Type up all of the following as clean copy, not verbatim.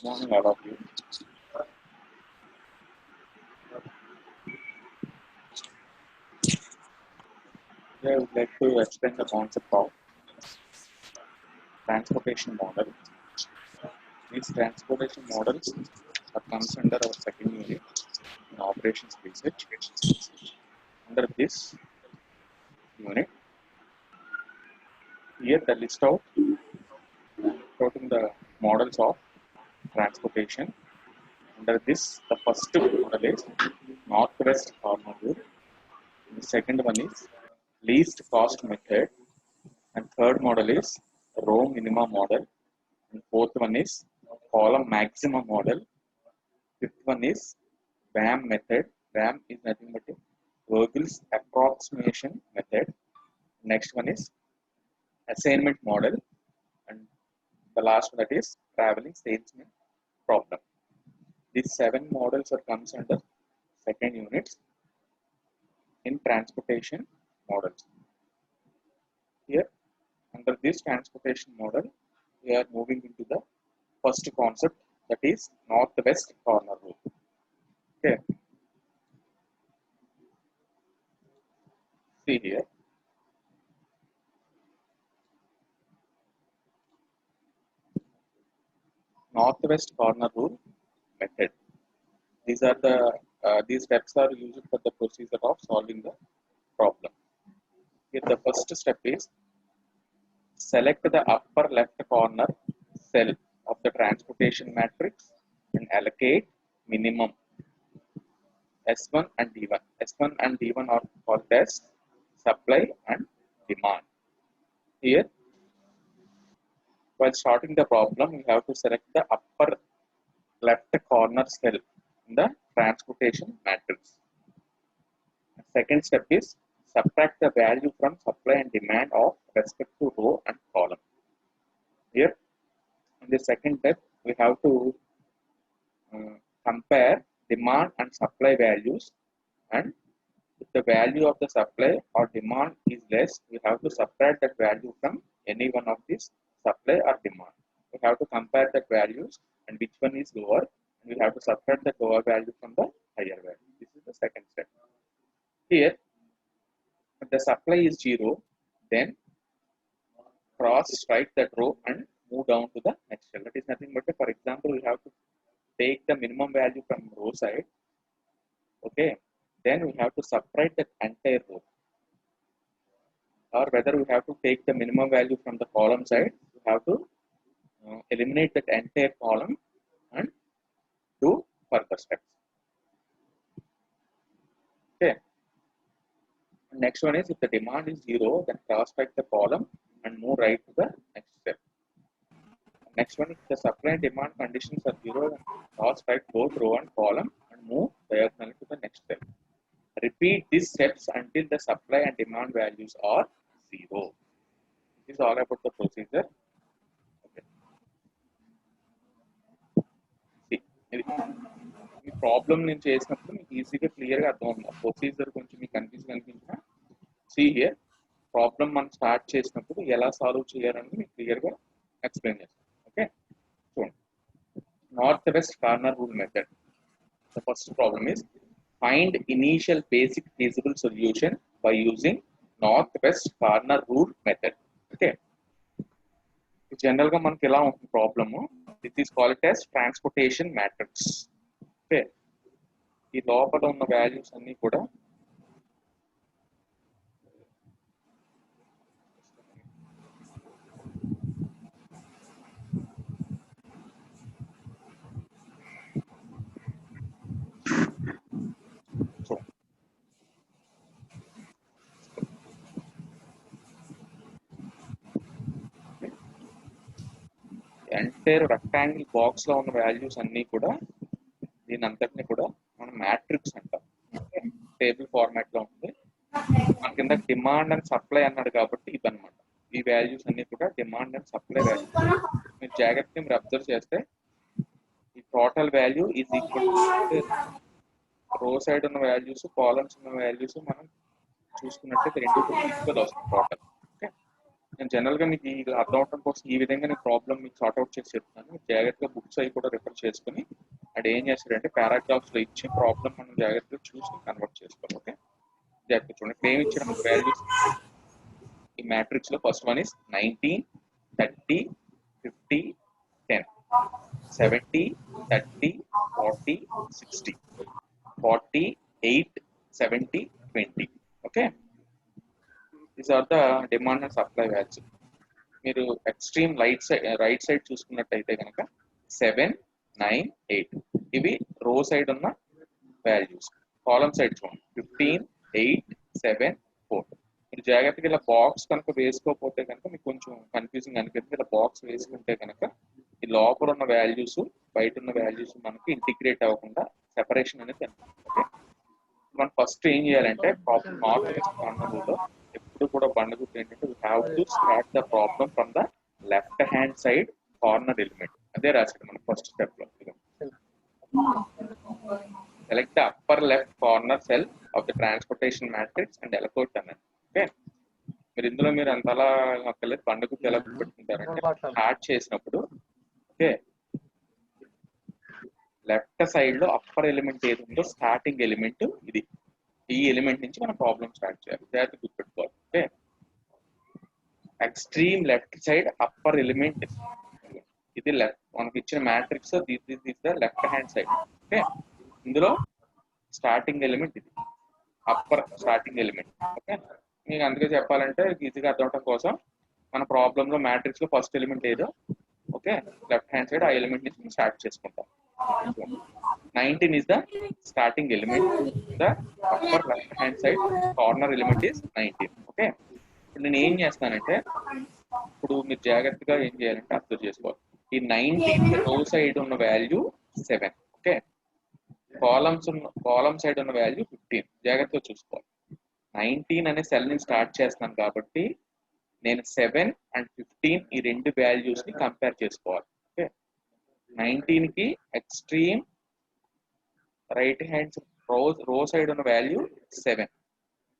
Morning, all of you. Today I would like to explain the concept of transportation model. These transportation models are comes under our second unit in operations research. Under this unit, here the list of quoting the models of transportation. Under this, the first model is northwest corner rule. The second one is least cost method, and third model is row minima model, and fourth one is column maximum model. Fifth one is VAM method. VAM is nothing but a Virgil's approximation method. Next one is assignment model, and the last one that is traveling salesman problem. These 7 models are comes under second units in transportation models. Here, under this transportation model, we are moving into the first concept, that is northwest corner rule. Okay. See here. Northwest corner rule method. These are the these steps are used for the procedure of solving the problem. Here the first step is select the upper left corner cell of the transportation matrix and allocate minimum S1 and D1. S1 and D1 are called as supply and demand. Here, while starting the problem, we have to select the upper left corner cell in the transportation matrix. Second step is subtract the value from supply and demand of respective row and column. Here, in the second step, we have to compare demand and supply values, and if the value of the supply or demand is less, we have to subtract that value from any one of these supply or demand. We have to compare the values and which one is lower, and we have to subtract the lower value from the higher value. This is the second step. Here, if the supply is 0, then strike that row and move down to the next cell. That is nothing but, for example, we have to take the minimum value from row side. Okay, then we have to subtract that entire row. Or whether we have to take the minimum value from the column side, we have to eliminate that entire column and do further steps. Okay. Next one is, if the demand is 0, then cross-strike the column and move right to the next step. Next one, if the supply and demand conditions are 0, then cross-strike both row and column and move diagonally to the next step. Repeat these steps until the supply and demand values are 0. This is all about the procedure. Okay. See, ఈ problem నేను చేసినప్పుడు మీకు ఈజీగా క్లియర్గా అర్థం అవుతుంది. Procedure కొంచెం మీకు కనిపించిన సీ హియర్ ప్రాబ్లమ్ మనం స్టార్ట్ చేసినప్పుడు ఎలా సాల్వ్ చేయాలని మీకు క్లియర్గా ఎక్స్ప్లెయిన్ చేస్తాను. ఓకే, చూడండి. North west corner rule method. The first problem is find initial basic feasible solution by using north west corner rule method. Okay, general గా మనకి ఎలా ఉంటుంది problem, this is called as transportation matrix. Okay, ఈ లోపల ఉన్న values అన్ని కూడా entire rectangle box లో ఉన్న వాల్యూస్ అన్ని కూడా దీని అంతటిని కూడా మనం మ్యాట్రిక్స్ అంటాం. టేబుల్ ఫార్మాట్ లో ఉంటుంది. మన కింద డిమాండ్ అండ్ సప్లై అన్నాడు కాబట్టి ఇదన్నమాట. ఈ వాల్యూస్ అన్ని కూడా డిమాండ్ అండ్ సప్లై వాల్యూస్. మీరు జాగ్రత్తగా మీరు అబ్జర్వ్ చేస్తే ఈ టోటల్ వాల్యూ ఈజ్ ఈక్వల్ రో సైడ్ ఉన్న వాల్యూస్, కాలమ్స్ ఉన్న వాల్యూస్ మనం చూసుకున్నట్లయితే రెండు ఈక్వల్ వస్తుంది టోటల్. ఓకే, నేను జనరల్గా మీకు ఈ అర్థం అవడం కోసం ఈ విధంగా నేను ప్రాబ్లం మీకు సార్ట్అవుట్ చేసి చెప్తాను. జాగ్రత్తగా బుక్స్ అవి కూడా రిఫర్ చేసుకుని అది ఏం చేస్తారంటే పారాగ్రాఫ్స్లో ఇచ్చి ప్రాబ్లం మనం జాగ్రత్తగా చూసి కన్వర్ట్ చేసుకోవాలి. ఓకే, జాగ్రత్తగా చూడండి. ఇక్కడ ఏమి ఇచ్చిన వాల్యూస్ ఈ మ్యాట్రిక్స్లో first one is 19, 30, 50, 10, 70, 30, 40, 60, 40, 8, 70, 20. Okay, these are the demand and supply values. మీరు ఎక్స్ట్రీమ్ రైట్ సైడ్ చూసుకున్నట్టయితే కనుక 7, 9, 8 ఇవి రో సైడ్ ఉన్న వాల్యూస్. కాలమ్ సైడ్ చూడండి 15, 8, 7, 4. మీరు జాగ్రత్తగా ఇలా బాక్స్ కనుక వేసుకోకపోతే కనుక మీకు కొంచెం కన్ఫ్యూజింగ్ అనిపిస్తుంది. ఇలా బాక్స్ వేసుకుంటే కనుక ఈ లోపల ఉన్న వాల్యూస్ బయట ఉన్న వాల్యూస్ మనకి ఇంటిగ్రేట్ అవ్వకుండా సెపరేషన్ అనేది కనిపిస్తుంది. ఓకే, మనం ఫస్ట్ ఏం చేయాలంటే ప్రాబ్లం నార్త్ వెస్ట్ కార్నర్ రూల్లో ఎప్పుడు కూడా బండగుర్తు ఏంటంటే we have to start the problem from the left hand side corner element. అదే రాశాడు మనం ఫస్ట్ స్టెప్ లో. Select the upper left corner cell of the transportation matrix and allocate అన్నది. ఓకే, మీరు ఇందులో మీరు అంతలా అక్కర్లేదు. బండగుర్తు ఎలా పెట్టుకుంటారంటే స్టార్ట్ చేసినప్పుడు ఓకే లెఫ్ట్ సైడ్ లో అప్పర్ ఎలిమెంట్ ఏది ఉందో స్టార్టింగ్ ఎలిమెంట్ ఇది. ఈ ఎలిమెంట్ నుంచి మనం ప్రాబ్లం స్టార్ట్ చేయాలి. జాగ్రత్త గుర్తుపెట్టుకోవాలి. Okay, extreme left side upper element ఇది లెఫ్ట్ మనకి ఇచ్చిన matrix this the left hand side. Okay, ఇందులో స్టార్టింగ్ ఎలిమెంట్ ఇది అప్పర్ స్టార్టింగ్ ఎలిమెంట్. ఓకే, మీకు అందుకే చెప్పాలంటే ఈజీగా అర్థం అవడం కోసం మన ప్రాబ్లంలో మ్యాట్రిక్స్ లో ఫస్ట్ ఎలిమెంట్ ఏదో ఓకే లెఫ్ట్ హ్యాండ్ సైడ్ ఆ ఎలిమెంట్ నుంచి స్టార్ట్ చేసుకుంటాం. 19 is the starting element. The upper left hand side corner element is 19. Okay, ఇప్పుడు నేను ఏం చేస్తానంటే ఇప్పుడు మీరు జాగ్రత్తగా ఏం చేయాలంటే అబ్జర్వ్ చేసుకోవాలి. ఈ 19 రో సైడ్ ఉన్న వాల్యూ 7. ఓకే, కాలమ్ సైడ్ ఉన్న వాల్యూ 15. జాగ్రత్తగా చూసుకోవాలి. 19 అనే సెల్ ని స్టార్ట్ చేస్తున్నాను కాబట్టి నేను 7 and 15 ఈ రెండు వాల్యూస్ ని కంపేర్ చేసుకోవాలి. ఓకే, 19 కి ఎక్స్ట్రీమ్ రైట్ హ్యాండ్ రో సైడ్ ఉన్న వాల్యూ 7,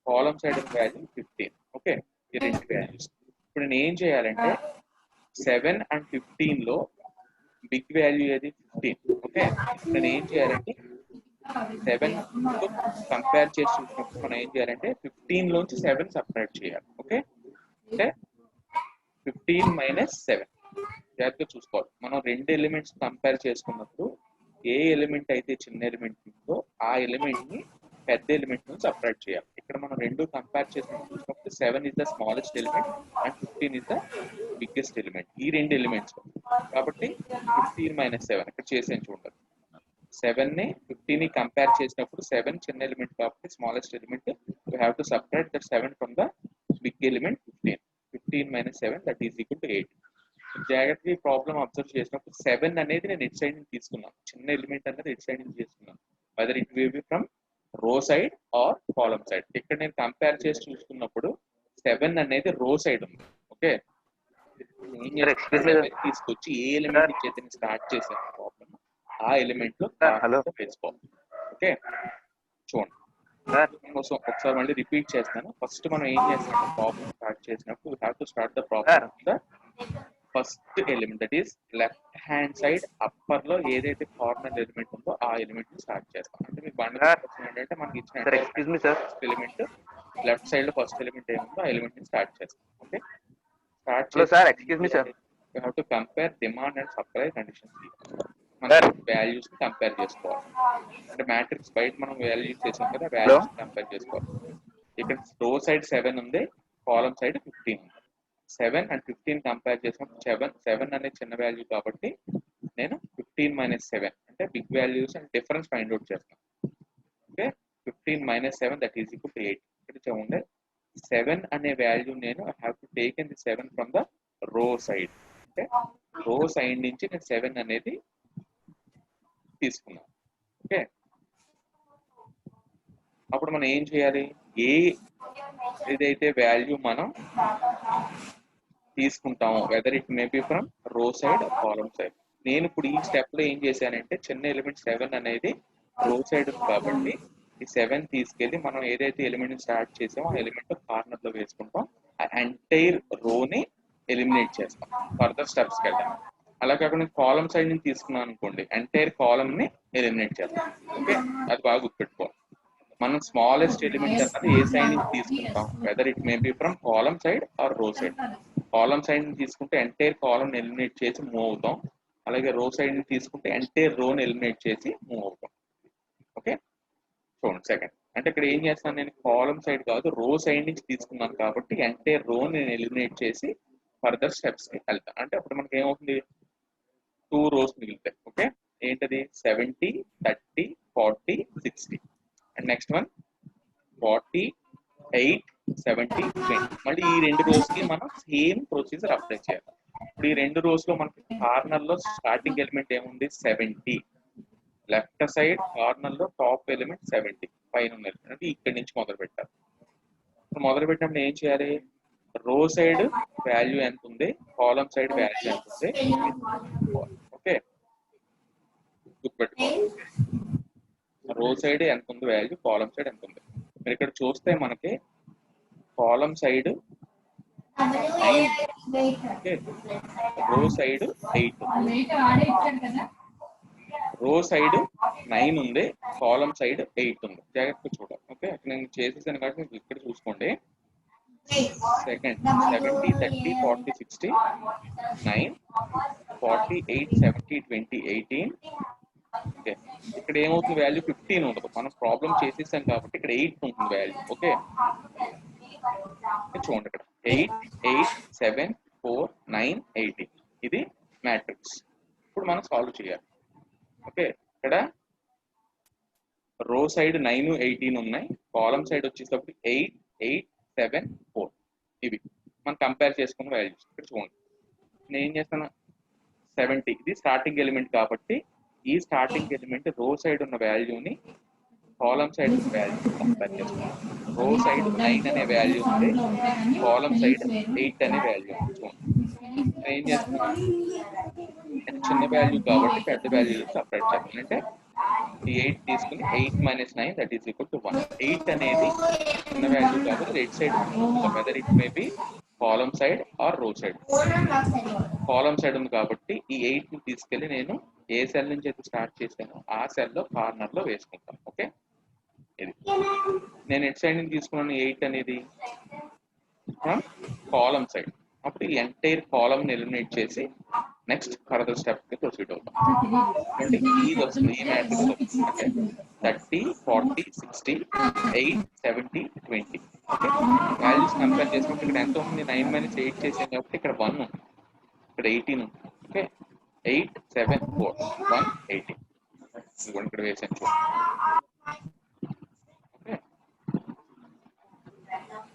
కాలమ్ సైడ్ ఉన్న వాల్యూ 15. ఓకే, ఈ రెండు వాల్యూస్. ఇప్పుడు నేను ఏం చేయాలంటే 7 and 15 లో బిగ్ వాల్యూ ఏది 15. ఓకే, నేను ఏం చేయాలంటే 7 తో కంపేర్ చేసి చూసినప్పుడు మనం ఏం చేయాలంటే 15 లోంచి 7 సపరేట్ చేయాలి. ఓకే, అంటే 15 - 7 జాగ్రత్తగా చూసుకోవాలి. మనం రెండు ఎలిమెంట్స్ కంపేర్ చేసుకున్నప్పుడు ఏ ఎలిమెంట్ అయితే చిన్న ఎలిమెంట్ ఉందో ఆ ఎలిమెంట్ ని పెద్ద ఎలిమెంట్ నుంచి సపరేట్ చేయాలి. ఇక్కడ మనం రెండు కంపేర్ చూసినప్పుడు 7 is the smallest element and 15 is the biggest element. ఈ రెండు ఎలిమెంట్స్ కాబట్టి 15 - 7 ఇక్కడ చేసేది చూడండి. 7 ని 15 ని కంపేర్ చేసినప్పుడు 7 చిన్న ఎలిమెంట్ కాబట్టి smallest element. You have to separate that 7 from the big element 15. 15 - 7 that is equal to 8. జాగ్రత్తగా ఈ ప్రాబ్లం అబ్జర్వ్ చేసినప్పుడు 7 అనేది నేను ఇట్ సైడ్ నుంచి తీసుకున్నాను. చిన్న ఎలిమెంట్ అనేది ఇట్ సైడ్ నుంచి తీసుకున్నాను. Whether it will be from రో సైడ్ ఆర్ కాలమ్ సైడ్. ఇక్కడ నేను కంపేర్ చేసి చూసుకున్నప్పుడు 7 అనేది రో సైడ్ ఉంది. ఓకే, తీసుకొచ్చి ఏ ఎలిమెంట్ నుంచి అయితే స్టార్ట్ చేశాను ప్రాబ్లం ఆ ఎలిమెంట్ లో వేసుకోవాలి. ఓకే, చూడండి ఒకసారి మళ్ళీ రిపీట్ చేస్తాను. ఫస్ట్ మనం ఏం చేస్తాం ప్రాబ్లం స్టార్ట్ చేసినప్పుడు have to start the problem the first element that is left hand side upper లో ఏదైతే కార్నర్ ఎలిమెంట్ ఉందో ఆ ఎలిమెంట్ ని స్టార్ట్ చేస్తాం. అంటే మీకు బండ ఏంటంటే మనకి ఇచ్చిన ఫస్ట్ ఎలిమెంట్ లెఫ్ట్ సైడ్ లో ఫస్ట్ ఎలిమెంట్ ఏముందో ఆ ఎలిమెంట్ ని స్టార్ట్ చేస్తాం. ఓకే, స్టార్ట్ చేసి you have to compare demand and supply conditions. మనం వాల్యూస్ ని కంపేర్ చేసుకోవాలి. అంటే మ్యాట్రిక్స్ బయట మనం వాల్యూస్ చేసాం కదా, వాల్యూస్ కంపేర్ చేసుకోవాలి. ఇక్కడ రో సైడ్ 7 ఉంది, కాలమ్ సైడ్ 15 ఉంది. 7 and 15 కంపేర్ చేసినప్పుడు 7 అనేది చిన్న వాల్యూ కాబట్టి నేను 15 - 7 అంటే big values and difference find out చేస్తాను. Okay, 15 - 7 that is equal to 8. ఇక్కడ చూడండి 7 అనే వాల్యూ నేను I have to taken the 7 from the row side. అంటే రో సైడ్ నుంచి నేను 7 అనేది తీసుకున్నాను. ఓకే, అప్పుడు మనం ఏం చేయాలి, ఏదైతే వాల్యూ మనం తీసుకుంటాము weather it may be from రో సైడ్ కాలమ్ సైడ్. నేను ఇప్పుడు ఈ స్టెప్ లో ఏం చేశానంటే చిన్న ఎలిమెంట్ 7 అనేది రో సైడ్ కాబట్టి ఈ 7 తీసుకెళ్లి మనం ఏదైతే ఎలిమెంట్ స్టార్ట్ చేసామో ఆ ఎలిమెంట్ కార్నర్ లో వేసుకుంటాం. ఆ ఎంటైర్ రోని ఎలిమినేట్ చేస్తాం ఫర్దర్ స్టెప్స్కి వెళ్తాం. అలా కాకుండా కాలం సైడ్ నుంచి తీసుకున్నాం అనుకోండి, ఎంటైర్ కాలమ్ ని ఎలిమినేట్ చేస్తాం. ఓకే, అది బాగా గుర్తుపెట్టుకోవాలి. మనం స్మాలెస్ట్ ఎలిమెంట్ అన్నది ఏ సైడ్ నుంచి తీసుకుంటాం, whether it may be from column side or row side. Column side నుంచి తీసుకుంటే ఎంటైర్ కాలమ్ ఎలిమినేట్ చేసి మూవ్ అవుతాం. అలాగే రో సైడ్ నుంచి తీసుకుంటే ఎంటైర్ రోని ఎలిమినేట్ చేసి మూవ్ అవుతాం. ఓకే, చూడండి సెకండ్. అంటే ఇక్కడ ఏం చేస్తాను, నేను కాలం సైడ్ కాదు రో సైడ్ నుంచి తీసుకున్నాను కాబట్టి ఎంటైర్ రో నేను ఎలిమినేట్ చేసి ఫర్దర్ స్టెప్స్ కి వెళ్తాను. అంటే అప్పుడు మనకి ఏమవుతుంది, 2 rows మిగులుతాయి. ఓకే, ఏంటది 70, 30, 40, 60. And next one 40, 8, 70, 20. మళ్ళీ ఈ 2 rows కి మనం సేమ్ ప్రొసీజర్ అప్లై చేయాలి. ఇప్పుడు ఈ 2 rows లో మనకి కార్నర్ లో స్టార్టింగ్ ఎలిమెంట్ ఏముంది 70, లెఫ్ట్ సైడ్ కార్నర్ లో టాప్ ఎలిమెంట్ 70, పైన ఉన్న ఎలిమెంట్ ఇక్కడి నుంచి మొదలు పెట్టాలి. మొదలు పెట్టినప్పుడు ఏం చేయాలి, రో సైడ్ వాల్యూ ఎంత ఉంది, కాలం సైడ్ వాల్యూ ఎంత ఉంది. ఓకే, గుర్తుపెట్టుకోవాలి. రో సైడ్ ఎంత ఉంది వాల్యూ, కాలం సైడ్ ఎంత ఉంది. మీరు ఇక్కడ చూస్తే మనకి కాలం సైడ్ 9, ఓకే, రో సైడ్ 8, రో సైడ్ 9 ఉంది, కాలం సైడ్ 8 ఉంది. జాగ్రత్తగా చూడాలి. ఓకే, నేను చేసేసాను కాబట్టి ఇక్కడ చూసుకోండి. సెకండ్ 70, 30, 40, 60, 9, 40, 8, 70, 20, 18. ఓకే, ఇక్కడ ఏమవుతుంది వాల్యూ 15 ఉండదు, మనం ప్రాబ్లం చేసేసాం కాబట్టి ఇక్కడ 8 ఉంటుంది వాల్యూ. ఓకే, చూడండి ఇక్కడ 8, 8, 7, 4, 9, 18. ఇది మ్యాట్రిక్స్. ఇప్పుడు మనం సాల్వ్ చేయాలి. ఓకే, ఇక్కడ రో సైడ్ 9, 18 ఉన్నాయి, కాలం సైడ్ వచ్చేటప్పుడు 8, 8, 7, 4. ఇవి మనం కంపేర్ చేసుకున్న వాల్యూస్. ఇక్కడ చూడండి, నేను ఏం చేస్తాను 70, ఇది స్టార్టింగ్ ఎలిమెంట్ కాబట్టి ఈ స్టార్టింగ్ ఎలిమెంట్ రో సైడ్ ఉన్న వాల్యూని కాలం సైడ్ ఉన్న వాల్యూ కంపేర్ చేస్తున్నాను. రో సైడ్ 9 అనే వాల్యూ ఉంది, కాలం సైడ్ 8 అనే వాల్యూ ఉంది. చూడండి, నేను ఏం చేస్తున్నాను, చిన్న వాల్యూ కాబట్టి పెద్ద వాల్యూ సపరేట్ చేస్తాను. అంటే ఈ 8 తీసుకుని 8 - 9 దట్ ఈస్ ఈక్వల్ టు 1. 8 అనేది చిన్న వాల్యూ కాబట్టి right side whether it may be column side or row side. Column side ఉంది కాబట్టి ఈ 8 ని తీసుకెళ్లి నేను ఏ సెల్ నుంచి అయితే స్టార్ట్ చేశానో ఆ సెల్ లో కార్నర్ లో వేసుకుంటాను. ఓకే, ఇది నేను ఎట్ సైడ్ నుంచి తీసుకున్నాను 8 అనేది ఫ్రమ్ కాలం సైడ్. అప్పుడు ఈ ఎంటైర్ కాలం ని ఎలిమినేట్ చేసి నెక్స్ట్ ఫర్దర్ స్టెప్ కి ప్రొసీడ్ అవుతాం. అంటే ఇది వస్తుంది, ఈ మ్యాట్రిక్స్ వస్తుంది. 30, 40, 60, 8, 70, 20. ఓకే, వాల్యూస్ కంపేర్ చేసుకుంటే ఇక్కడ ఎంత ఉంది, 9 - 8 చేసాం కాబట్టి ఇక్కడ 1 ఉంది, ఇక్కడ 18 ఉంది. ఓకే, 8, 7, 4, 1, 18. ఇక్కడ వేసాను చూడండి. ఓకే,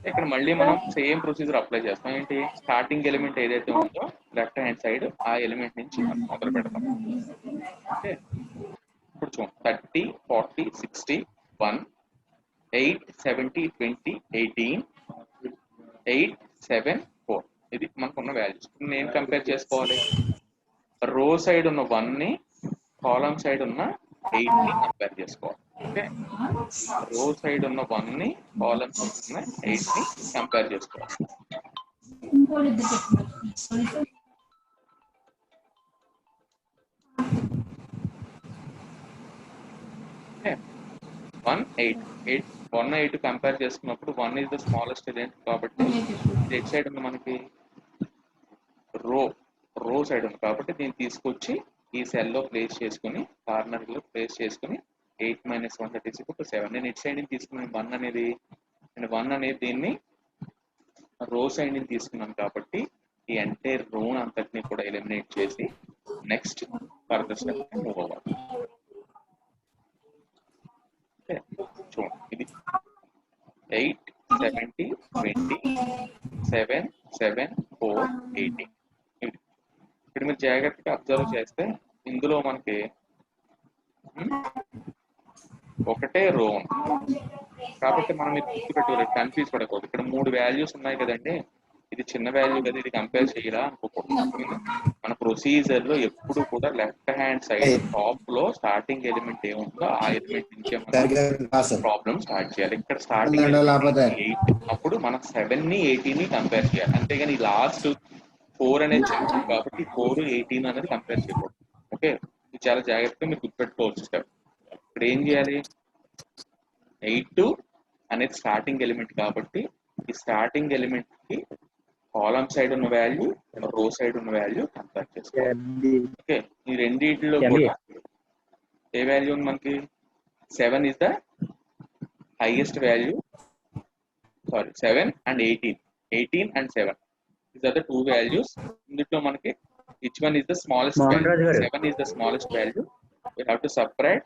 ఇక్కడ మళ్ళీ మనం సేమ్ ప్రొసీజర్ అప్లై చేస్తాం. ఏంటి, స్టార్టింగ్ ఎలిమెంట్ ఏదైతే ఉందో లెఫ్ట్ హ్యాండ్ సైడ్ ఆ ఎలిమెంట్ నుంచి మొదలు పెడతాం. ఓకే, ఇప్పుడు చూడండి 30, 40, 60, 1, 8, 70, 20, 18, 8, 7, 4. ఇది మనకున్న వాల్యూస్. నేను కంపేర్ చేసుకోవాలి, రో సైడ్ ఉన్న 1 ని కాలం సైడ్ ఉన్న 8 ని కంపేర్ చేసుకోవాలి. ఓకే, రో సైడ్ ఉన్న 1 ని కాలం సైడ్ ఉన్న 8 ని కంపేర్ చేసుకోవాలి. ఓకే, 1, 8 కంపేర్ చేసుకున్నప్పుడు 1 is the smallest element కాబట్టి ఎట్ సైడ్ ఉంది మనకి రో సైడ్ ఉంది కాబట్టి దీన్ని తీసుకొచ్చి ఈ సెల్ లో ప్లేస్ చేసుకుని కార్నర్ లో ప్లేస్ చేసుకుని 8 - 1 దట్ ఈస్ ఈక్వల్ టు 7. నేను ఇట్ సైడ్ నుంచి తీసుకున్నాను 1 అనేది, అండ్ 1 అనేది దీన్ని రో సైడ్ నుంచి తీసుకున్నాను కాబట్టి ఈ ఎంటైర్ రోన్ అంతటిని కూడా ఎలిమినేట్ చేసి నెక్స్ట్ ఫర్దర్ స్టెప్ మూవ్ అవ్వాలి. చూడండి, ఇది 8, 70, 20, 7, 7, 4, 18. ఇక్కడ మీరు జాగ్రత్తగా అబ్జర్వ్ చేస్తే ఇందులో మనకి ఒకటే రో ఉంది కాబట్టి మనం మీరు గుర్తుపెట్టుకోలేదు, కన్ఫ్యూజ్ పడకూడదు. ఇక్కడ 3 వాల్యూస్ ఉన్నాయి కదండి, ఇది చిన్న వాల్యూ కదా, ఇది కంపేర్ చేయరా అనుకోకూడదు. మన ప్రొసీజర్ లో ఎప్పుడు కూడా లెఫ్ట్ హ్యాండ్ సైడ్ టాప్ లో స్టార్టింగ్ ఎలిమెంట్ ఏముందో ఆ ఎలిమెంట్ నుంచే మనం ప్రాబ్లం స్టార్ట్ చేయాలి. ఇక్కడ స్టార్టింగ్ 8, అప్పుడు మనం 7 ని 18 ని కంపేర్ చేయాలి. అంతేగాని లాస్ట్ 4 అనేది చెప్తుంది కాబట్టి 4 18 అనేది కంపేర్ చేయకూడదు. ఓకే, ఇది చాలా జాగ్రత్తగా మీరు గుర్తుపెట్టుకోవచ్చు స్టెప్. ఇప్పుడు ఏం చేయాలి, 8 అనేది స్టార్టింగ్ ఎలిమెంట్ కాబట్టి ఈ స్టార్టింగ్ ఎలిమెంట్ కి కాలమ్ సైడ్ ఉన్న వాల్యూ, రో సైడ్ ఉన్న వాల్యూ కంపేర్ చేసుకోవాలి. ఓకే, ఈ రెండింటిలో కూడా ఏ వాల్యూ ఉంది మనకి, 7 is the highest value, sorry 7 and 18 and 7, these are the two values. ఇందులో మనకి which one is the smallest value, 7 is the smallest value, we have to subtract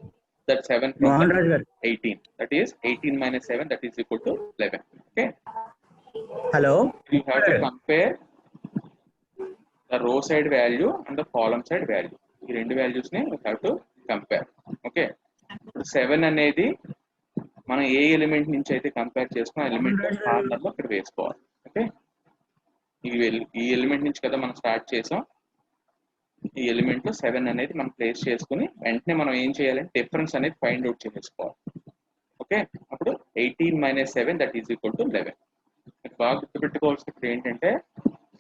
that 7 from the 18, that is 18 minus 7, that is equal to 11. Okay, hello, you have to compare the row side value and the column side value. ఈ రెండు values ని we have to compare. Okay, ఇప్పుడు 7 అనేది మనం ఏ element నుంచి అయితే compare చేసుకున్న element corner లో ఇక్కడ వేసుకోవాలి. ఓకే, ఈ ఎలిమెంట్ నుంచి కదా మనం స్టార్ట్ చేసాం, ఈ ఎలిమెంట్ లో 7 అనేది మనం ప్లేస్ చేసుకుని వెంటనే మనం ఏం చేయాలంటే డిఫరెన్స్ అనేది ఫైండ్ అవుట్ చేసుకోవాలి. ఓకే, అప్పుడు 18 minus 7 that is equal to 11. బాగా గుర్తుపెట్టుకోవాల్సింది ఏంటంటే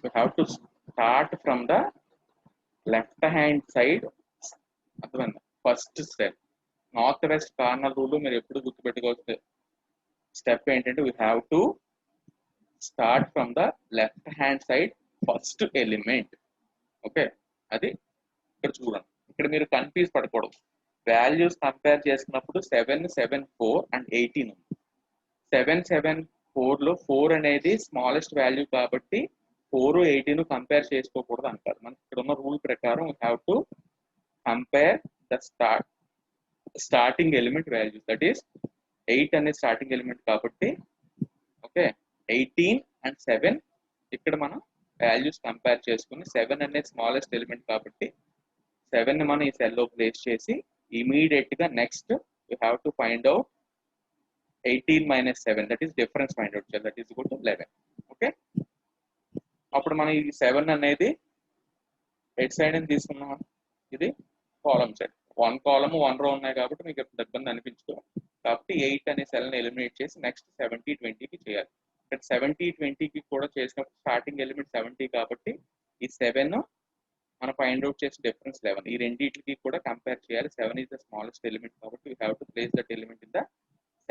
we have to start from the left hand side. అర్థమైందా, first step north west corner rule మీరు ఎప్పుడు గుర్తుపెట్టుకోవచ్చు స్టెప్ ఏంటంటే we have to start from the left hand side first element. Okay, అది ఇక్కడ చూడండి, ఇక్కడ మీరు కన్ఫ్యూజ్ పడకూడదు. వాల్యూస్ కంపేర్ చేసినప్పుడు 7, 7, 4 and 18 ఉంది. 7, 7, 4 లో 4 అనేది స్మాలెస్ట్ వాల్యూ కాబట్టి 4, 18 కంపేర్ చేసుకోకూడదు అంటారు. మనకి ఇక్కడ ఉన్న రూల్ ప్రకారం we have to compare the starting element values, that is 8 అనేది స్టార్టింగ్ ఎలిమెంట్ కాబట్టి ఓకే 18 and 7 ఇక్కడ మనం వాల్యూస్ కంపేర్ చేసుకుని 7 అనేది స్మాలెస్ట్ ఎలిమెంట్ కాబట్టి 7 ని మనం ఈ సెల్ లో ప్లేస్ చేసి ఇమీడియట్ గా next you have to find out 18 minus 7, that is difference find out చేయాలి, that is equal to 11. Okay, అప్పుడు మనం ఈ 7 అనేది ఎట్ సైడ్ అని తీసుకున్నాం, ఇది కాలమ్ సైడ్, 1 కాలమ్ 1 రో ఉన్నాయి కాబట్టి మీకు ఇబ్బంది అనిపించుకోవాలి. కాబట్టి 8 అనే సెల్ ని ఎలిమినేట్ చేసి నెక్స్ట్ 70, 20కి చేయాలి. ఇక్కడ 70, 20కి కూడా చేసినప్పుడు స్టార్టింగ్ ఎలిమెంట్ 70 కాబట్టి ఈ 7 మనం ఫైండ్ అవుట్ చేసి డిఫరెన్స్ 11, ఈ రెండింటికి కూడా కంపేర్ చేయాలి. 7 is the smallest element కాబట్టి we have to place that element in the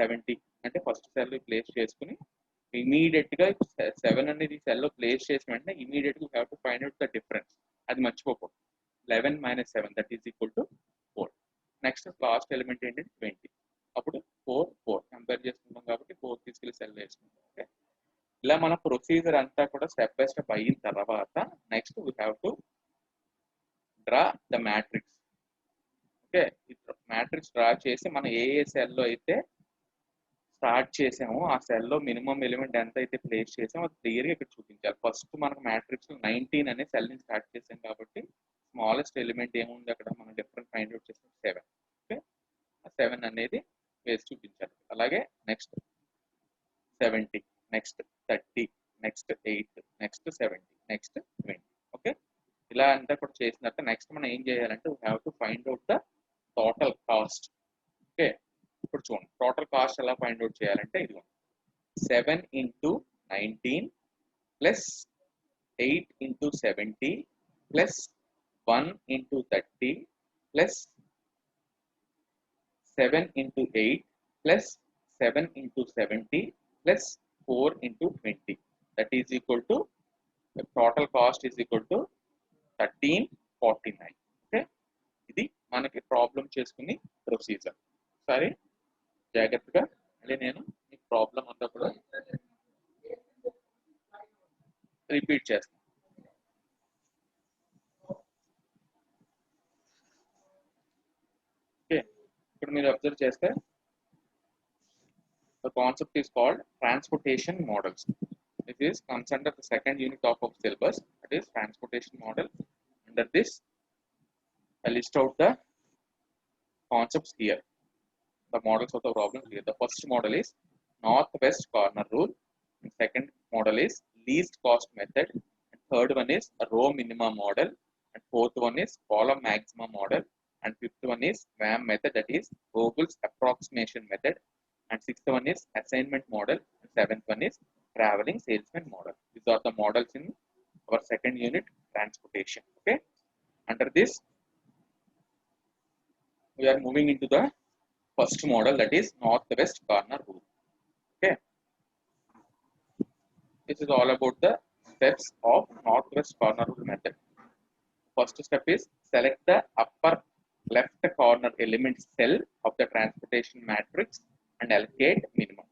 70, అంటే ఫస్ట్ సెల్ ప్లేస్ చేసుకుని ఇమీడియట్ గా 7 అనేది సెల్ లో ప్లేస్ చేసిన వెంటనే ఇమీడియట్ గా we have to find out the difference, అది మర్చిపోకూడదు. 11 minus 7 that is equal to 4. Next last element ఏంటంటే 20, అప్పుడు 4 కంపేర్ చేసుకుంటాం కాబట్టి 4 తీసుకెళ్ళి సెల్ వేసుకుంటాం. ఓకే, ఇలా మన ప్రొసీజర్ అంతా కూడా స్టెప్ బై స్టెప్ అయిన తర్వాత next we have to draw the matrix. Okay, matrix draw చేసి మనం ఏ సెల్లో అయితే స్టార్ట్ చేసామో ఆ సెల్లో మినిమం ఎలిమెంట్ ఎంత అయితే ప్లేస్ చేసామో అది క్లియర్గా ఇక్కడ చూపించాలి. ఫస్ట్ మనకు మ్యాట్రిక్స్ 19 అనే సెల్ ని స్టార్ట్ చేసాం కాబట్టి స్మాలెస్ట్ ఎలిమెంట్ ఏముంది అక్కడ మనం డిఫరెంట్ ఫైండ్ అవుట్ చేసాం 7. ఓకే, ఆ 7 అనేది వేసి చూపించాలి. అలాగే next 70, next 30, next 8, next 70, next 20. Okay, ఇలా అంతా కూడా చేసిన తర్వాత నెక్స్ట్ మనం ఏం చేయాలంటే we have to find out the total cost. Okay, ఇప్పుడు చూడండి టోటల్ కాస్ట్ ఎలా ఫైండ్ అవుట్ చేయాలంటే ఇది 7 into 19 plus 8 into 70 plus 1 into 30 plus 7 into 8 plus 7 into 70 plus 4 into 20, that is equal to the total cost is equal to 1349. Okay, ఇది మనకి problem చేసుకుని procedure. సరే, జాగ్రత్తగా మళ్ళీ నేను ఈ ప్రాబ్లం అంతా కూడా రిపీట్ చేస్తాను. ఓకే, ఇప్పుడు మీరు అబ్జర్వ్ చేస్తే the concept is called transportation models. It is comes under the second unit of syllabus, that is transportation model. Under this I list out the concepts here, the models of the problem here. The first model is northwest corner rule, and second model is least cost method, and third one is a row minima model, and fourth one is column maxima model, and fifth one is WAM method, that is Vogel's approximation method, and sixth one is assignment model, and seventh one is traveling salesman model. These are the models in our second unit, transportation. Okay, under this we are moving into the first model, that is northwest corner rule. Okay, this is all about the steps of northwest corner rule method. First step is select the upper left corner element cell of the transportation matrix and allocate minimum.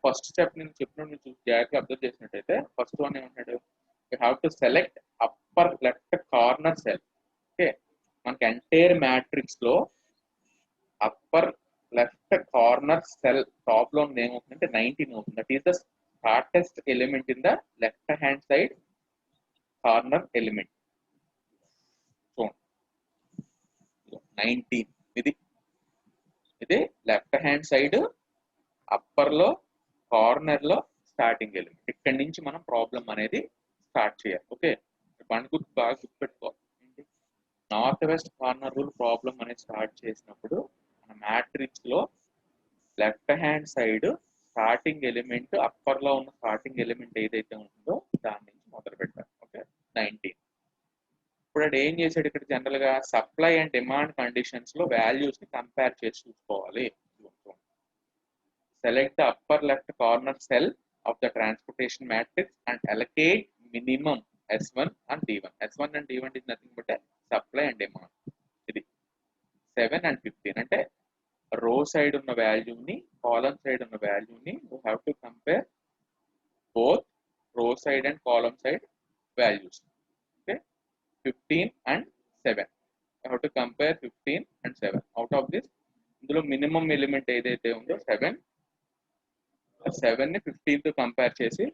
First step నేను చెప్పినప్పుడు మీరు జాగ్రత్తగా observe చేసినట్టయితే first one ఏమంటాడు, you have to select upper left corner cell. Okay, మనకి entire matrix లో upper left corner cell top లో ఏమవుతుందంటే 19 అవుతుంది. That is the shortest element in the left hand side corner element. చూడండి 19, ఇది left hand side upper లో corner లో starting element. ఇక్కడి నుంచి మనం ప్రాబ్లం అనేది స్టార్ట్ చేయాలి. ఓకే, బండి బాగా గుర్తుపెట్టుకోవాలి. North west corner rule problem అనేది స్టార్ట్ చేసినప్పుడు మన మ్యాట్రిక్స్ లో left hand side starting element upper లో ఉన్న స్టార్టింగ్ ఎలిమెంట్ ఏదైతే ఉంటుందో దాని నుంచి మొదలు పెట్టాలి. ఓకే, 19. ఇప్పుడు అది ఏం చేశాడు ఇక్కడ, జనరల్ గా సప్లై అండ్ డిమాండ్ కండిషన్స్ లో వాల్యూస్ ని కంపేర్ చేసి చూసుకోవాలి. Select the upper left corner cell of the transportation matrix and allocate minimum S1 and D1. S1 and D1 is nothing but a supply and demand. ఇది 7 and 15 అంటే row side ఉన్న వాల్యూని column side ఉన్న వాల్యూని you have to compare both row side and column side values. Okay, 15 and 7 you have to compare 15 and 7. Out of this ఇందులో minimum element ఏదైతే ఉందో 7 ని 15 తో కంపేర్ చేసి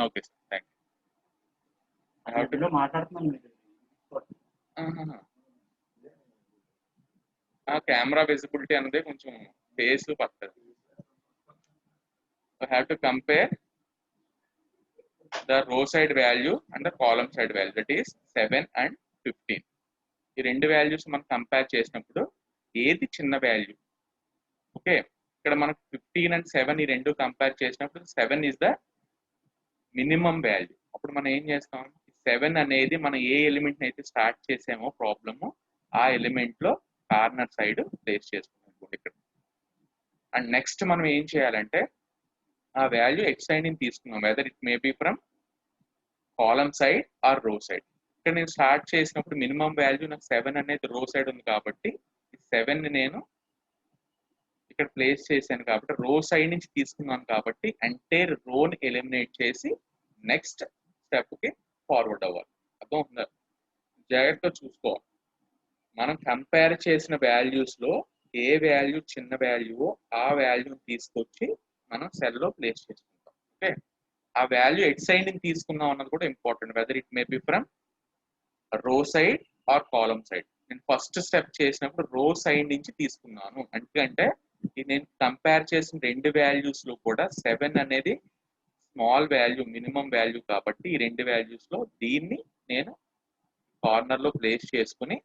okay sir, thank you. Camera visibility అనేది కొంచెం ఫేస్ పడుతుంది. I have to compare the row side value and the column side value, that is 7 and 15. ఈ రెండు వాల్యూస్ మనం కంపేర్ చేసినప్పుడు ఏది చిన్న వాల్యూ? ఓకే, ఇక్కడ మనకు 15 and 7 ఈ రెండు కంపేర్ చేసినప్పుడు 7 ఇస్ ద మినిమం వాల్యూ. అప్పుడు మనం ఏం చేస్తాం, 7 అనేది మనం ఏ ఎలిమెంట్ అయితే స్టార్ట్ చేసామో ప్రాబ్లము ఆ ఎలిమెంట్ లో కార్నర్ సైడ్ ప్లేస్ చేసుకుంటాం ఇక్కడ. అండ్ నెక్స్ట్ మనం ఏం చేయాలంటే ఆ వాల్యూ ఎక్స్ సైడ్ ని తీసుకున్నాం, whether it may be from column side or row side. ఇక్కడ నేను స్టార్ట్ చేసినప్పుడు మినిమం వాల్యూ నాకు 7 అనేది రో సైడ్ ఉంది కాబట్టి 7 ని నేను ఇక్కడ ప్లేస్ చేశాను కాబట్టి రో సైడ్ నుంచి తీసుకున్నాను కాబట్టి ఎంటైర్ రోని ఎలిమినేట్ చేసి నెక్స్ట్ స్టెప్ కి ఫార్వర్డ్ అవ్వాలి. అర్థం అవుతుందా? జాగ్రత్తగా చూసుకోవాలి. మనం కంపేర్ చేసిన వాల్యూస్ లో ఏ వాల్యూ చిన్న వాల్యూవో ఆ వాల్యూని తీసుకొచ్చి మనం సెల్ లో ప్లేస్ చేసుకుంటాం. ఓకే, ఆ వాల్యూ ఎట్ సైడ్ నుంచి తీసుకున్నాం అన్నది కూడా important, weather it may be from రో సైడ్ ఆర్ కాలమ్ సైడ్. నేను ఫస్ట్ స్టెప్ చేసినప్పుడు రో సైడ్ నుంచి తీసుకున్నాను, ఎందుకంటే నేను కంపేర్ చేసిన రెండు వాల్యూస్ లో కూడా 7 అనేది స్మాల్ వాల్యూ మినిమం వాల్యూ కాబట్టి ఈ రెండు వాల్యూస్ లో దీన్ని నేను కార్నర్ లో ప్లేస్ చేసుకుని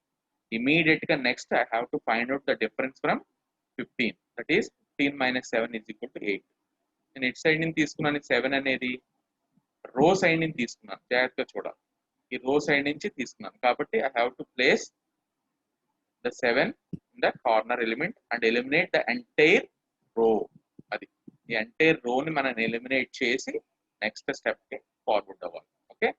ఇమీడియట్ గా next I have to find out the difference from 15, that is 15 minus 7 is equal to 8. నేను ఎట్ సైడ్ నుంచి తీసుకున్నాను 7 అనేది రో సైడ్ నుంచి తీసుకున్నాను, జాగ్రత్తగా చూడాలి. ఈ రో సైడ్ నుంచి తీసుకున్నాను కాబట్టి I have to place the 7 in the corner element and eliminate the entire రో. అది ఈ ఎంటైర్ రోని మనం ఎలిమినేట్ చేసి నెక్స్ట్ స్టెప్ కి ఫార్వర్డ్ అవ్వాలి. ఓకే,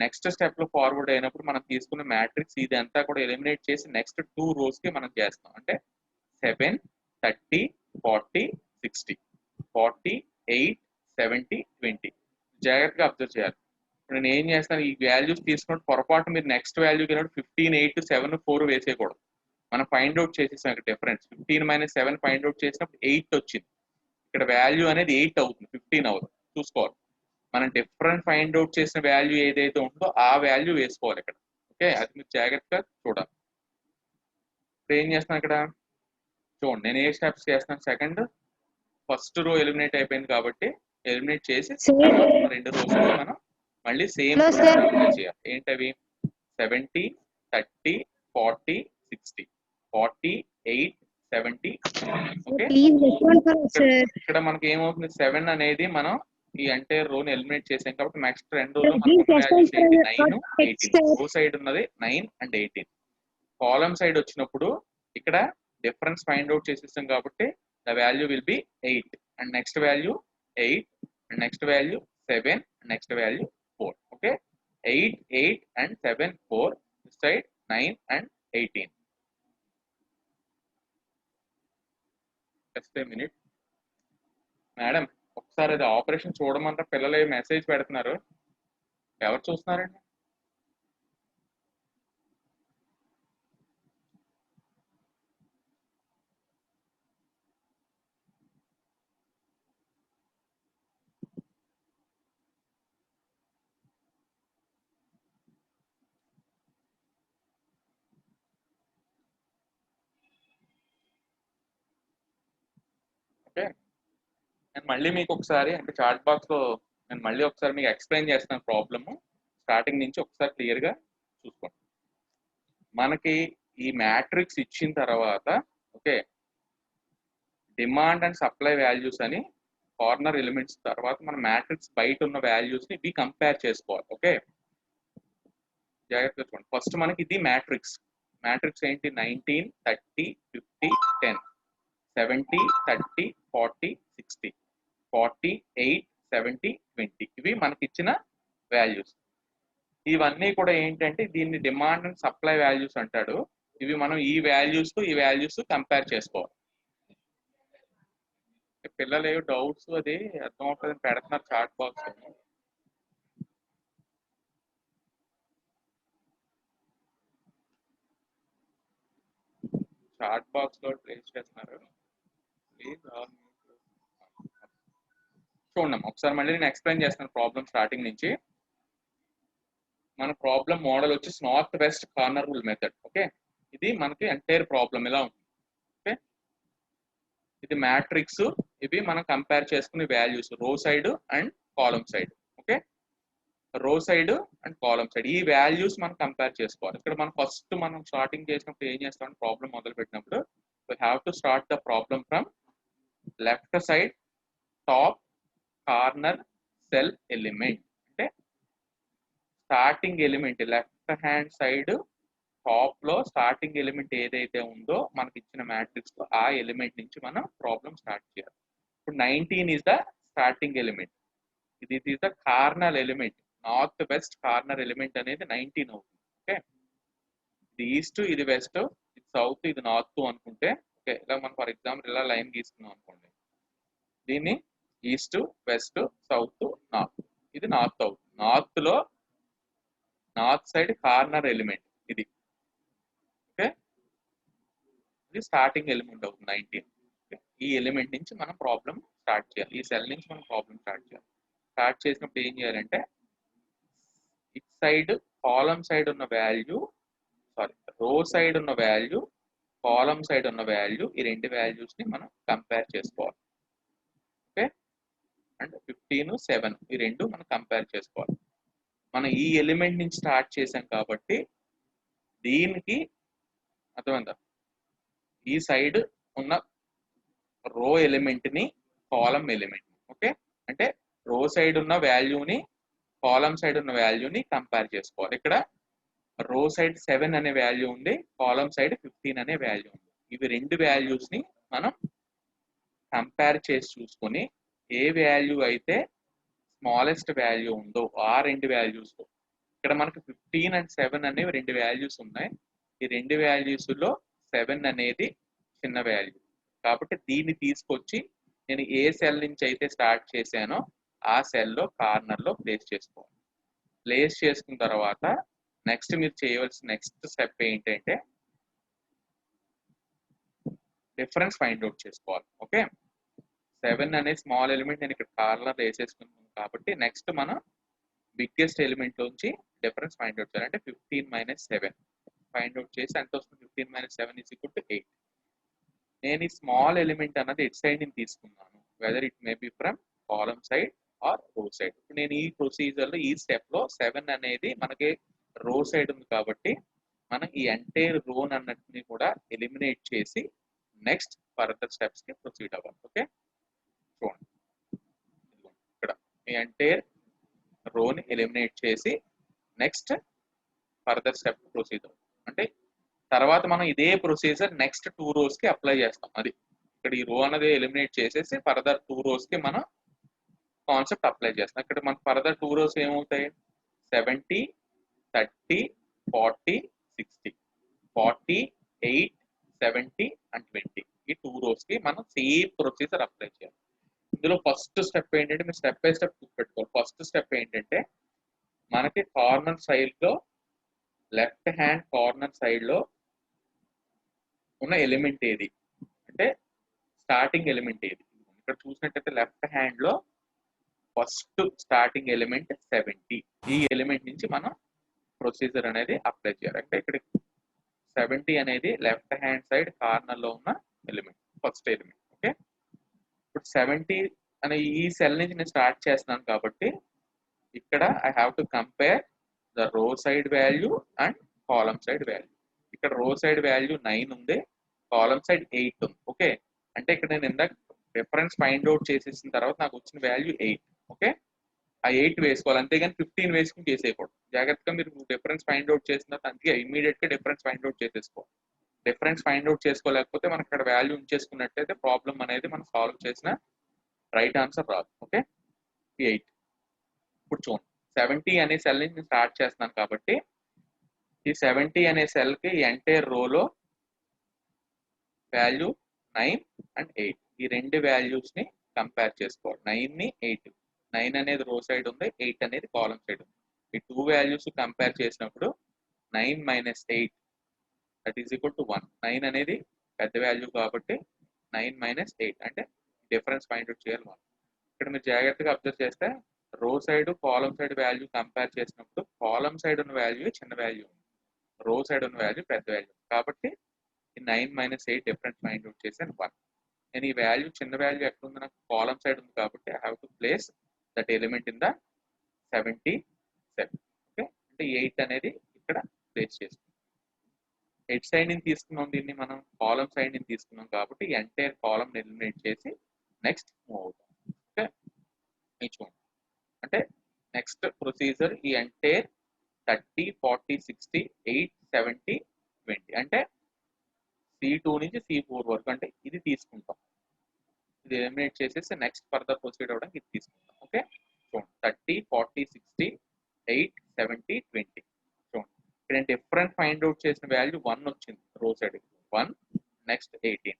నెక్స్ట్ స్టెప్ లో ఫార్వర్డ్ అయినప్పుడు మనం తీసుకున్న మ్యాట్రిక్స్ ఇది అంతా కూడా ఎలిమినేట్ చేసి నెక్స్ట్ 2 rows కి మనం చేస్తాం. అంటే 7, 30, 40, 60, 40, 8, 70, 20. జాగ్రత్తగా అబ్జర్వ్ చేయాలి. ఇప్పుడు నేను ఏం చేస్తాను, ఈ వాల్యూస్ తీసుకున్నప్పుడు పొరపాటు మీరు నెక్స్ట్ వాల్యూ కింద 15, 8, 7, 4 వేసేయకూడదు. మనం ఫైండ్ అవుట్ చేసేసాం ఇక్కడ డిఫరెన్స్. 15 minus 7 ఫైండ్ అవుట్ చేసినప్పుడు 8 వచ్చింది. ఇక్కడ వాల్యూ అనేది 8 అవుతుంది, 15 అవుతుంది. చూసుకోవాలి, మనం డిఫరెంట్ ఫైండ్ అవుట్ చేసిన వాల్యూ ఏదైతే ఉంటుందో ఆ వాల్యూ వేసుకోవాలి ఇక్కడ. ఓకే, అది మీరు జాగ్రత్తగా చూడాలి. ఇప్పుడు ఏం చేస్తున్నాను ఇక్కడ చూడండి, నేను ఏ స్టెప్స్ చేస్తున్నాను. సెకండ్ ఫస్ట్ రో ఎలిమినేట్ అయిపోయింది కాబట్టి ఎలిమినేట్ చేసి రెండు రోస్ మనం మళ్ళీ సేమ్ చేయాలి. ఏంటవి 70, 30, 40, 60, 40, 8, 70. Okay, Please respond for us, sir. ఇక్కడ మనకి ఏమవుతుంది, 7 అనేది మనం ఈ ఎంటైర్ రోని ఎలిమినేట్ చేసాం కాబట్టి నెక్స్ట్ రెండు Sir, రోలో మనకు please ఉన్న respond వాల్యూస్ for ఏంటి, us. 9, Text, 18. sir. రో సైడ్ ఉన్నది 9 and 18. కాలమ్ సైడ్ వచ్చినప్పుడు ఇక్కడ డిఫరెన్స్ ఫైండ్ అవుట్ చేసేస్తాం కాబట్టి the value will be 8 and next value 8 and next value 7 and next value 4. Okay, 8, 8 and 7, 4. This side 9 and 18. Just a minute madam, ఒకసారి అది operation చూడమంటారు, పిల్లలు message పెడుతున్నారు, ఎవరు చూస్తున్నారండి? ఓకే, నేను మళ్ళీ మీకు ఒకసారి అంటే చాట్ బాక్స్ లో నేను మళ్ళీ ఒకసారి మీకు ఎక్స్ప్లెయిన్ చేస్తాను ప్రాబ్లమ్ స్టార్టింగ్ నుంచి ఒకసారి క్లియర్ గా చూసుకోండి. మనకి ఈ మ్యాట్రిక్స్ ఇచ్చిన తర్వాత okay, demand and supply values అని కార్నర్ ఎలిమెంట్స్ తర్వాత మన మ్యాట్రిక్స్ బయట ఉన్న వాల్యూస్ ని ఇవి కంపేర్ చేసుకోవాలి. ఓకే, జాగ్రత్తగా చూడండి. ఫస్ట్ మనకి ఇది మ్యాట్రిక్స్ ఏంటి, 19, 30, 50, 10, 70, 30, 40, 60, 40, 8, 70, 20. ఇవి మనకి ఇచ్చిన వాల్యూస్. ఇవన్నీ కూడా ఏంటంటే దీన్ని డిమాండ్ అండ్ సప్లై వాల్యూస్ అంటాడు. ఇవి మనం ఈ వాల్యూస్ కంపేర్ చేసుకోవాలి. పిల్లలు ఏవో డౌట్స్ అది అర్థం అవుతుందని పెడుతున్నారు చాట్ బాక్స్. చాట్ బాక్స్ లో రేస్ చేస్తున్నారు, ప్లీజ్ చూడండి. ఒకసారి మళ్ళీ నేను ఎక్స్ప్లెయిన్ చేస్తాను ప్రాబ్లమ్ స్టార్టింగ్ నుంచి. మన ప్రాబ్లం మోడల్ వచ్చేసి north west corner rule method. Okay, ఇది మనకి ఎంటైర్ ప్రాబ్లం ఇలా ఉంటుంది. ఓకే, ఇది మ్యాట్రిక్స్, ఇవి మనం కంపేర్ చేసుకునే వాల్యూస్ రో side and column side. Okay, రో సైడ్ అండ్ కాలమ్ సైడ్ ఈ వాల్యూస్ మనం కంపేర్ చేసుకోవాలి. ఇక్కడ మనం ఫస్ట్ మనం స్టార్టింగ్ చేసినప్పుడు ఏం చేస్తాం, ప్రాబ్లం మొదలు పెట్టినప్పుడు we have to start the problem from left side top corner cell element. అంటే starting element left hand side top లో స్టార్టింగ్ ఎలిమెంట్ ఏదైతే ఉందో మనకి ఇచ్చిన మ్యాట్రిక్స్ లో ఆ ఎలిమెంట్ నుంచి మనం ప్రాబ్లం స్టార్ట్ చేయాలి. ఇప్పుడు 19 is the స్టార్టింగ్ ఎలిమెంట్. ఇది is the corner element, north west corner element అనేది 19 అవుతుంది. ఓకే, ఇది ఈస్ట్, ఇది వెస్ట్, ఇది సౌత్, ఇది నార్త్ అనుకుంటే ఓకే, ఇలా మనం ఫర్ ఎగ్జాంపుల్ ఇలా లైన్ గీసుకున్నాం అనుకోండి, దీన్ని ఈస్ట్, వెస్ట్, సౌత్, నార్త్. ఇది నార్త్ అవుతుంది. నార్త్ సైడ్ కార్నర్ ఎలిమెంట్ ఇది. ఓకే, ఇది స్టార్టింగ్ ఎలిమెంట్ అవుతుంది 19. ఈ ఎలిమెంట్ నుంచి మనం ప్రాబ్లం స్టార్ట్ చేయాలి, ఈ సెల్ నుంచి మనం ప్రాబ్లం స్టార్ట్ చేయాలి. స్టార్ట్ చేసినప్పుడు ఏం చేయాలంటే ఇట్ సైడ్ కాలమ్ సైడ్ ఉన్న వాల్యూ, రో సైడ్ ఉన్న వాల్యూ, కాలమ్ సైడ్ ఉన్న వాల్యూ, ఈ రెండు వాల్యూస్ ని మనం కంపేర్ చేసుకోవాలి. ఓకే, అండ్ 15, 7 ఈ రెండు మనం కంపేర్ చేసుకోవాలి. మనం ఈ ఎలిమెంట్ నుంచి స్టార్ట్ చేసాం కాబట్టి దీనికి అర్థమైందా, ఈ సైడ్ ఉన్న రో ఎలిమెంట్ ని కాలమ్ ఎలిమెంట్. ఓకే, అంటే రో సైడ్ ఉన్న వాల్యూని కాలమ్ సైడ్ ఉన్న వాల్యూని కంపేర్ చేసుకోవాలి. ఇక్కడ రో సైడ్ 7 అనే వాల్యూ ఉంది, కాలమ్ సైడ్ 15 అనే వాల్యూ ఉంది. ఇవి రెండు వాల్యూస్ ని మనం కంపేర్ చేసి చూసుకొని ఏ వాల్యూ అయితే స్మాలెస్ట్ వాల్యూ ఉందో ఆ రెండు వాల్యూస్, ఇక్కడ మనకి 15 and 7 అనేవి రెండు వాల్యూస్ ఉన్నాయి. ఈ రెండు వాల్యూస్ లో 7 అనేది చిన్న వాల్యూ కాబట్టి దీన్ని తీసుకొచ్చి నేను ఏ సెల్ నుంచి అయితే స్టార్ట్ చేశానో ఆ సెల్లో కార్నర్ లో ప్లేస్ చేసుకోవాలి. ప్లేస్ చేసుకున్న తర్వాత నెక్స్ట్ మీరు చేయవలసిన నెక్స్ట్ స్టెప్ ఏంటంటే డిఫరెన్స్ ఫైండ్ అవుట్ చేసుకోవాలి. ఓకే, 7 అనే స్మాల్ ఎలిమెంట్ నేను ఇక్కడ కార్నర్ వేసేసుకున్నాను కాబట్టి నెక్స్ట్ మనం బిగ్గెస్ట్ ఎలిమెంట్ నుంచి డిఫరెన్స్ ఫైండ్ అవుట్ చేయాలి. అంటే 15 - 7 ఫైండ్ అవుట్ చేసి ఎంత వస్తుంది, 15 - 7 = 8. నేను ఈ స్మాల్ ఎలిమెంట్ అన్నది ఎట్ సైడ్ నుంచి తీసుకున్నాను, whether it may be from column side or row side. ఇప్పుడు నేను ఈ ప్రొసీజర్ లో ఈ స్టెప్ లో 7 అనేది మనకి రో సైడ్ ఉంది కాబట్టి మనం ఈ ఎంటైర్ రోన్ అన్నిటిని కూడా ఎలిమినేట్ చేసి నెక్స్ట్ ఫర్దర్ స్టెప్స్ కి ప్రొసీడ్ అవ్వాలి. ఓకే, చూడండి ఇక్కడ ఈ ఎంటైర్ రోని ఎలిమినేట్ చేసి నెక్స్ట్ ఫర్దర్ స్టెప్ ప్రొసీడ్ అవ్వాలి. అంటే తర్వాత మనం ఇదే ప్రొసీజర్ నెక్స్ట్ 2 రోస్ కి అప్లై చేస్తాం. అది ఇక్కడ ఈ రో అనేది ఎలిమినేట్ చేసేసి ఫర్దర్ 2 రోస్ కి మనం కాన్సెప్ట్ అప్లై చేస్తాం. ఇక్కడ మనకు ఫర్దర్ 2 రోస్ ఏమవుతాయి, 70, 30, 40, 60, 40, 8, 70 అండ్ 20 ఈ 2 రోస్ కి మనం సేమ్ ప్రొసీజర్ అప్లై చేయాలి. ఇందులో ఫస్ట్ స్టెప్ ఏంటంటే మీరు స్టెప్ బై స్టెప్ గుర్తుపెట్టుకోవాలి. ఫస్ట్ స్టెప్ ఏంటంటే మనకి కార్నర్ సైడ్ లో లెఫ్ట్ హ్యాండ్ కార్నర్ సైడ్ లో ఉన్న ఎలిమెంట్ ఏది అంటే స్టార్టింగ్ ఎలిమెంట్ ఏది. ఇక్కడ చూసినట్టయితే లెఫ్ట్ హ్యాండ్ లో ఫస్ట్ స్టార్టింగ్ ఎలిమెంట్ 70. ఈ ఎలిమెంట్ నుంచి మనం ప్రొసీజర్ అనేది అప్లై చేయాలి. అంటే ఇక్కడ 70 అనేది లెఫ్ట్ హ్యాండ్ సైడ్ కార్నర్ లో ఉన్న ఎలిమెంట్, ఫస్ట్ ఎలిమెంట్. ఓకే, ఇప్పుడు 70 అనే ఈ సెల్ నుంచి నేను స్టార్ట్ చేస్తున్నాను కాబట్టి ఇక్కడ I have to compare the row side value and column side value. ఇక్కడ రో సైడ్ వాల్యూ 9 ఉంది, కాలమ్ సైడ్ 8 ఉంది. ఓకే, అంటే ఇక్కడ నేను ఇందాక డిఫరెన్స్ ఫైండ్ అవుట్ చేసేసిన తర్వాత నాకు వచ్చిన వాల్యూ 8. ఓకే, ఆ 8 వేసుకోవాలి, అంతేగాని 15 వేసుకుని చేసేయకూడదు. జాగ్రత్తగా మీరు డిఫరెన్స్ ఫైండ్ అవుట్ చేసిన తర్వాత అందుకే ఇమీడియట్ గా డిఫరెన్స్ ఫైండ్ అవుట్ చేసేసుకోవాలి. డిఫరెన్స్ ఫైండ్ అవుట్ చేసుకోలేకపోతే మనకి ఇక్కడ వాల్యూ ఉంచేసుకున్నట్టయితే ప్రాబ్లం అనేది మనం సాల్వ్ చేసిన రైట్ ఆన్సర్ రాదు. ఓకే, 8. ఇప్పుడు చూడండి 70 అనే సెల్ నుంచి నేను స్టార్ట్ చేస్తున్నాను కాబట్టి ఈ 70 అనే సెల్ కి ఎంటైర్ రోలో వాల్యూ 9 అండ్ 8 ఈ రెండు వాల్యూస్ ని కంపేర్ చేసుకోవాలి. 9 ని 8, 9 అనేది రో సైడ్ ఉంది, 8 అనేది కాలమ్ సైడ్ ఉంది. ఈ 2 వాల్యూస్ కంపేర్ చేసినప్పుడు 9 minus 8 that is equal to 1. 9 అనేది పెద్ద వాల్యూ కాబట్టి 9 మైనస్ 8 అంటే డిఫరెన్స్ ఫైండ్ అవుట్ చేయాలి మనం. ఇక్కడ మీరు జాగ్రత్తగా అబ్జర్వ్ చేస్తే రో side column side value compare చేసినప్పుడు కాలమ్ సైడ్ ఉన్న వాల్యూ చిన్న వాల్యూ ఉంది, రో సైడ్ ఉన్న వాల్యూ పెద్ద వాల్యూ. కాబట్టి 9 మైనస్ 8 డిఫరెన్స్ ఫైండ్ అవుట్ చేశాను 1. నేను ఈ వాల్యూ చిన్న వాల్యూ ఎక్కడ ఉంది, నాకు కాలమ్ సైడ్ ఉంది కాబట్టి I have to place that element in the 77. Okay, అంటే 8 అనేది ఇక్కడ ప్లేస్ చేసుకుంటాం. హెడ్ సైడ్ నుంచి తీసుకున్నాం, దీన్ని మనం కాలమ్ సైడ్ నుంచి తీసుకున్నాం కాబట్టి ఎంటైర్ కాలమ్ ఎలిమినేట్ చేసి నెక్స్ట్ మూవ్ అవుతాం. ఓకే, చూడండి అంటే నెక్స్ట్ ప్రొసీజర్ ఈ ఎంటైర్ 30, 40, 60, 8, 70, 20 అంటే C2 నుంచి C4 వరకు అంటే ఇది తీసుకుంటాం. ఇది ఎలిమినేట్ చేసేసి నెక్స్ట్ ఫర్దర్ ప్రొసీడ్ అవ్వడానికి ఇది తీసుకుంటాం. ఓకే, చూడండి 30, 40, 60, 8, 70, 20. చూడండి ఇక్కడ డిఫరెంట్ ఫైండ్ అవుట్ చేసిన వాల్యూ 1 వచ్చింది, రో సైడ్ 1, నెక్స్ట్ 18.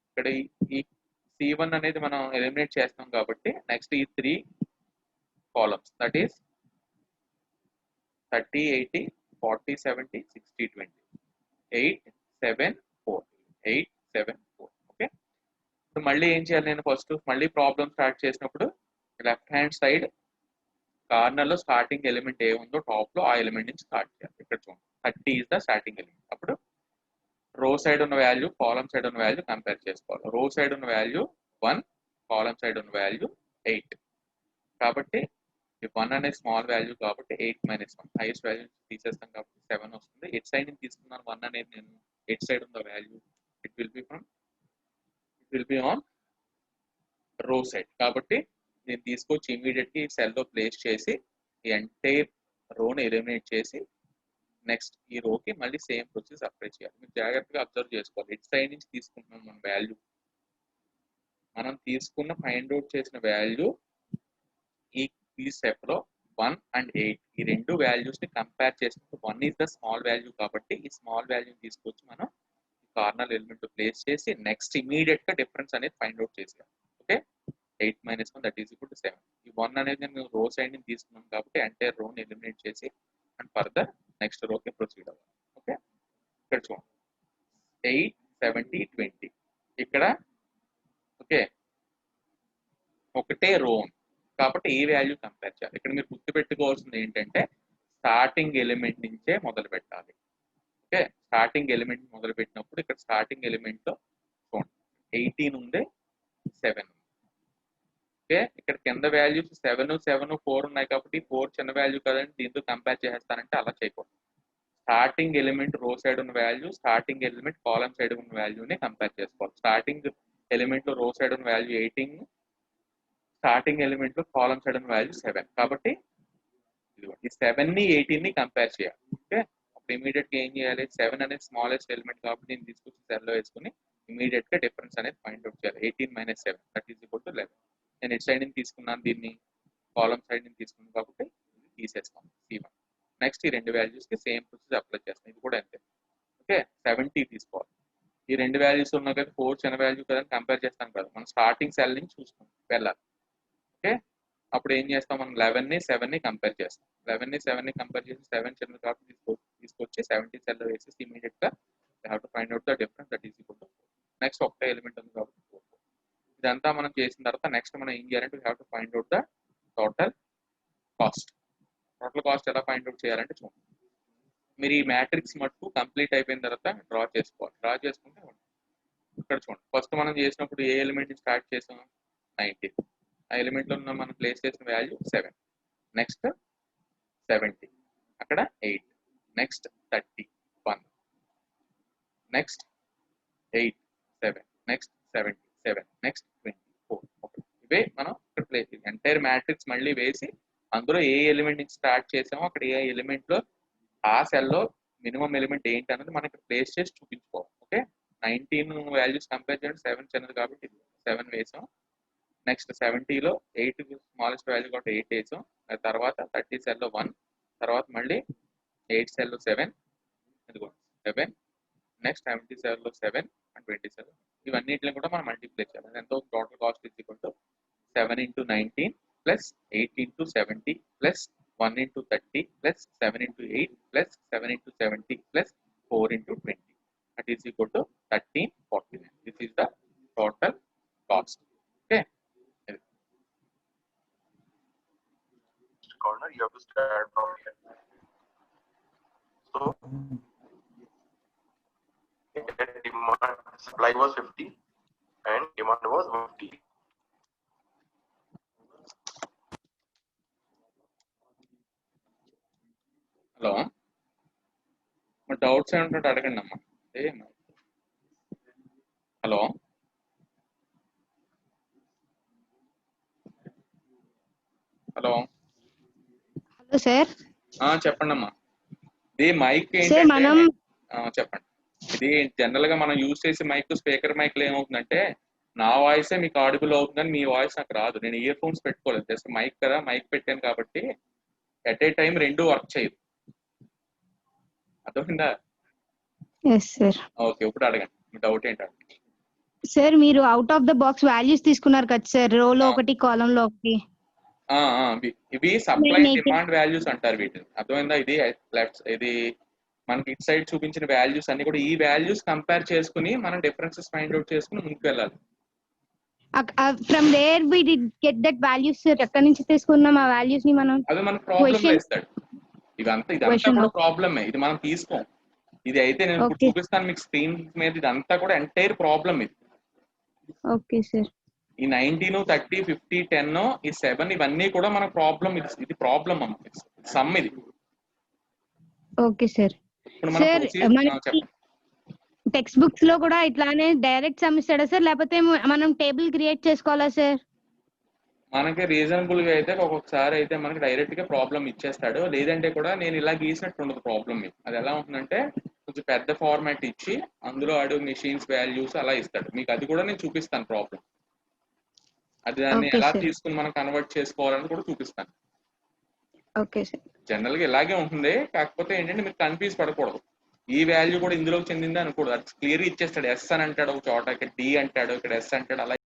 ఇక్కడ ఈ C1 అనేది మనం ఎలిమినేట్ చేస్తాం కాబట్టి నెక్స్ట్ ఈ 3 కాలమ్స్ దట్ ఈస్ 30, 80, 40, 70, 60, 20, 8, 7, 4, 8, 7, 4. ఓకే, ఇప్పుడు మళ్ళీ ఏం చేయాలి, నేను ఫస్ట్ మళ్ళీ ప్రాబ్లమ్ స్టార్ట్ చేసినప్పుడు లెఫ్ట్ హ్యాండ్ సైడ్ కార్నర్ లో స్టార్టింగ్ ఎలిమెంట్ ఏ ఉందో టాప్ లో ఆ ఎలిమెంట్ నుంచి స్టార్ట్ చేయాలి. ఇక్కడ చూడండి 30 ఈస్ ద స్టార్టింగ్ ఎలిమెంట్. అప్పుడు రో సైడ్ ఉన్న వాల్యూ కాలమ్ సైడ్ ఉన్న వాల్యూ కంపేర్ చేసుకోవాలి. రో సైడ్ ఉన్న వాల్యూ 1, కాలమ్ సైడ్ ఉన్న వాల్యూ 8 కాబట్టి 1 అనేది స్మాల్ వాల్యూ కాబట్టి 8 మైనస్ 1 హైయెస్ట్ వాల్యూ తీసేస్తాం కాబట్టి 7 వస్తుంది. ఎట్ సైడ్ నుంచి తీసుకున్నాను 1 అనేది నేను ఎట్ సైడ్ ఉన్న value it will be on రో సైడ్ కాబట్టి నేను తీసుకొచ్చి ఇమీడియట్ గా సెల్ లో ప్లేస్ చేసి ఈ ఎంటైర్ రోని ఎలిమినేట్ చేసి నెక్స్ట్ ఈ రోకి మళ్ళీ సేమ్ ప్రొసీజ్ అప్లై చేయాలి. మీరు జాగ్రత్తగా అబ్జర్వ్ చేసుకోవాలి. ఎట్ సైడ్ నుంచి తీసుకుంటున్నాం మన వాల్యూ, మనం తీసుకున్న ఫైండ్ అవుట్ చేసిన వాల్యూ ఈ స్టెప్ లో 1 అండ్ 8 ఈ రెండు వాల్యూస్ ని కంపేర్ చేసినప్పుడు 1 ఈస్ ద స్మాల్ వాల్యూ కాబట్టి ఈ స్మాల్ వాల్యూ తీసుకొచ్చి మనం కార్నర్ ఎలిమెంట్ ప్లేస్ చేసి నెక్స్ట్ ఇమీడియట్ గా డిఫరెన్స్ అనేది ఫైండ్ అవుట్ చేసాం. Okay, 8 minus 1 that is equal to 7. ఈ 1 అనేది నేను రో సైడ్ నుంచి తీసుకున్నాం కాబట్టి ఎంటైర్ రోని ఎలిమినేట్ చేసి అండ్ ఫర్దర్ నెక్స్ట్ రోకి ప్రొసీడ్ అవ్వాలి. ఓకే, ఇక్కడ చూడండి 8, 70, 20 ఇక్కడ ఓకే ఒకటే రో కాబట్టి ఈ వాల్యూ కంపేర్ చేయాలి. ఇక్కడ మీరు గుర్తుపెట్టుకోవాల్సింది ఏంటంటే స్టార్టింగ్ ఎలిమెంట్ నుంచే మొదలు పెట్టాలి. ఓకే, స్టార్టింగ్ ఎలిమెంట్ మొదలు పెట్టినప్పుడు ఇక్కడ స్టార్టింగ్ ఎలిమెంట్ లో చూడండి 18 ఉంది, 7 ఉంది. ఓకే, ఇక్కడ కింద వాల్యూస్ 7, 7, 4 ఉన్నాయి కాబట్టి 4 చిన్న వాల్యూ కదండి, దీంతో కంపేర్ చేసేస్తానంటే అలా చేయకూడదు. స్టార్టింగ్ ఎలిమెంట్ రో సైడ్ ఉన్న value, starting element column side ఉన్న వాల్యూని కంపేర్ చేసుకోవాలి. స్టార్టింగ్ ఎలిమెంట్ లో రో సైడ్ ఉన్న వాల్యూ 18, స్టార్టింగ్ ఎలిమెంట్ లో కాలమ్ సైడ్ ఉన్న వాల్యూ 7. కాబట్టి ఈ 7 ని 18 ని కంపేర్ చేయాలి. ఓకే, అప్పుడు ఇమీడియట్ గా ఏం చేయాలి, 7 అనేది స్మాలెస్ట్ ఎలిమెంట్ కాబట్టి నేను తీసుకొచ్చి సెల్ లో వేసుకుని ఇమీడియట్ గా డిఫరెన్స్ అనేది ఫైండ్ అవుట్ చేయాలి. 18 - 7 దట్ ఈస్ ఈక్వల్ టు 11. నేను ఇటు సైడ్ నుంచి తీసుకున్నాను, దీన్ని కాలమ్ సైడ్ నుంచి తీసుకున్నాను కాబట్టి ఇది తీసేస్తాను C1. నెక్స్ట్ ఈ రెండు వాల్యూస్ కి సేమ్ ప్రొసీజర్ అప్లై చేస్తాను. ఇది కూడా అంతే. ఓకే, 70 తీసుకోవాలి. ఈ రెండు వాల్యూస్ ఉన్నాయి కదా, 4 చిన్న వాల్యూ కదా కంపేర్ చేస్తాను కదా, మనం స్టార్టింగ్ సెల్ నుంచి చూసుకుంటాం వెళ్ళాలి. ఓకే, అప్పుడు ఏం చేస్తాం, మనం 11 ని 7 ని కంపేర్ చేస్తాం. 11 ని 7 ని కంపేర్ చేసి 7 చిన్న కాబట్టి తీసుకొచ్చి 70 సెల్ లో వేసేసి ఇమీడియట్ గా have to find out the difference that is equal to 4. Next ఒకటే ఎలిమెంట్ ఉంది కాబట్టి 4. ఇదంతా మనం చేసిన తర్వాత నెక్స్ట్ మనం ఏం చేయాలంటే have to find out the total cost. Total cost ఎలా ఫైండ్ అవుట్ చేయాలంటే చూడండి, మీరు ఈ మ్యాట్రిక్స్ మటుకు కంప్లీట్ అయిపోయిన తర్వాత డ్రా చేసుకోవాలి. డ్రా చేసుకుంటే ఇక్కడ చూడండి, ఫస్ట్ మనం చేసినప్పుడు ఏ ఎలిమెంట్ స్టార్ట్ చేసాం, 19. ఆ ఎలిమెంట్ లో ఉన్న మనం ప్లేస్ చేసిన వాల్యూ 7. నెక్స్ట్ 70, అక్కడ 8, next 31, next 8, 7, next 77, next 24. Okay, ఇవే మనం ఇక్కడ ప్లేస్ ఎంటైర్ మ్యాట్రిక్స్ మళ్ళీ వేసి అందులో ఏ ఎలిమెంట్ నుంచి స్టార్ట్ చేసామో అక్కడ ఏ ఎలిమెంట్ లో ఆ సెల్లో మినిమం ఎలిమెంట్ ఏంటి అన్నది మనం ఇక్కడ ప్లేస్ చేసి చూపించుకోవాలి. ఓకే, 19 వాల్యూస్ కంపేర్ చేయండి, 7 చిన్నది కాబట్టి 7 వేసాం. నెక్స్ట్ 70లో 8 స్మాలెస్ట్ వాల్యూ కాబట్టి 8 వేసాం. తర్వాత 30 సెల్లో 1, తర్వాత మళ్ళీ 8 సెల్లో 7, 7, నెక్స్ట్ 70 సెల్లో 7 అండ్ 27. ఇవన్నిటిని కూడా మనం మల్టిప్లై చేయాలి. ఎంతో total cost is equal to 7 × 19 plus 8 × 70 plus 1 × 30 plus 7 × 8 plus 7 × 70 plus 4 × 20. That is equal to 1349. This is the total cost. Okay. Corner, you have to start from here. So demand supply was 50 and demand was 50. Hello, మా doubts ఏమంటే అడగండి అమ్మా. Hello, hello hello sir. చెప్పండి అమ్మా. ఇది mic sir ఏంటంటే మనం చెప్పండి. ఇది జనరల్ గా మనం యూజ్ చేసే మైక్, స్పీకర్ మైక్ లో ఏమవుతుందంటే నా వాయిసే మీకు ఆడిబుల్ అవుతుందని మీ వాయిస్ నాకు రాదు. నేను ఇయర్ ఫోన్స్ పెట్టుకోలేదు, జస్ట్ మైక్ కదా, మైక్ పెట్టాను కాబట్టి ఎట్ ఏ టైం రెండు వర్క్ చేయదు. అర్థమైందా? Yes sir. ఓకే, ఇప్పుడు అడగండి, మీ డౌట్ ఏంటంటే. సార్ మీరు out of the box values తీసుకున్నారు కదా సార్, రోలో ఒకటి కాలం లో ఒకటి. ఇవి సప్లై డిమాండ్ వాల్యూస్ అంటారు వీటిని. అర్థమైందా? ఇది ఇది మనకి ఇట్ సైడ్ చూపించిన వాల్యూస్ అన్ని కూడా ఈ వాల్యూస్ కంపేర్ చేసుకుని మనం డిఫరెన్సెస్ ఫైండ్ అవుట్ చేసుకుని ముందుకు వెళ్ళాలి. From there we did get that values sir. ఎక్కడి నుంచి తీసుకున్నాం ఆ వాల్యూస్ ని మనం? అది మన ప్రాబ్లం వేస్తాడు. ఇదంతా కూడా ప్రాబ్లమే. ఇది మనం తీసుకోం. ఇది అయితే నేను ఇప్పుడు చూపిస్తాను మీకు స్క్రీన్ మీద. ఇదంతా కూడా ఎంటైర్ ప్రాబ్లం ఇది. Okay sir. ఈ 19, 30, 50, 10, ఈ 7 ఇవన్నీ కూడా మన ప్రాబ్లం. ఇది ప్రాబ్లం అమ్మ, సమ్ ఇది. Okay sir. సార్ మనకి టెక్స్ట్ బుక్స్ లో కూడా ఇట్లానే డైరెక్ట్ సమ్ ఇస్తాడా సార్, లేకపోతే మనం టేబుల్ క్రియేట్ చేసుకోవాలా సార్? మనకి రీజనబుల్ గా అయితే ఒక్కొక్కసారి అయితే మనకి డైరెక్ట్ గా ప్రాబ్లం ఇచ్చేస్తాడు. లేదంటే కూడా నేను ఇలా గీసినట్టు ఉండదు ప్రాబ్లం. మీకు అది ఎలా ఉంటుందంటే కొంచెం పెద్ద ఫార్మాట్ ఇచ్చి అందులో ఆడు మెషిన్స్ వాల్యూస్ అలా ఇస్తాడు మీకు. అది కూడా నేను చూపిస్తాను ప్రాబ్లం. అది దాన్ని ఎలా తీసుకుని మనం కన్వర్ట్ చేసుకోవాలని కూడా చూపిస్తాను. Okay sir. జనరల్ గా ఇలాగే ఉంటుంది. కాకపోతే ఏంటంటే మీరు కన్ఫ్యూజ్ పడకూడదు. ఈ వాల్యూ కూడా ఇందులోకి చెందింది అనకూడదు. అది క్లియర్ ఇచ్చేస్తాడు. ఎస్ అని అంటాడు ఒక చోట, ఇక్కడ డి అంటాడు, ఇక్కడ ఎస్ అంటాడు. అలా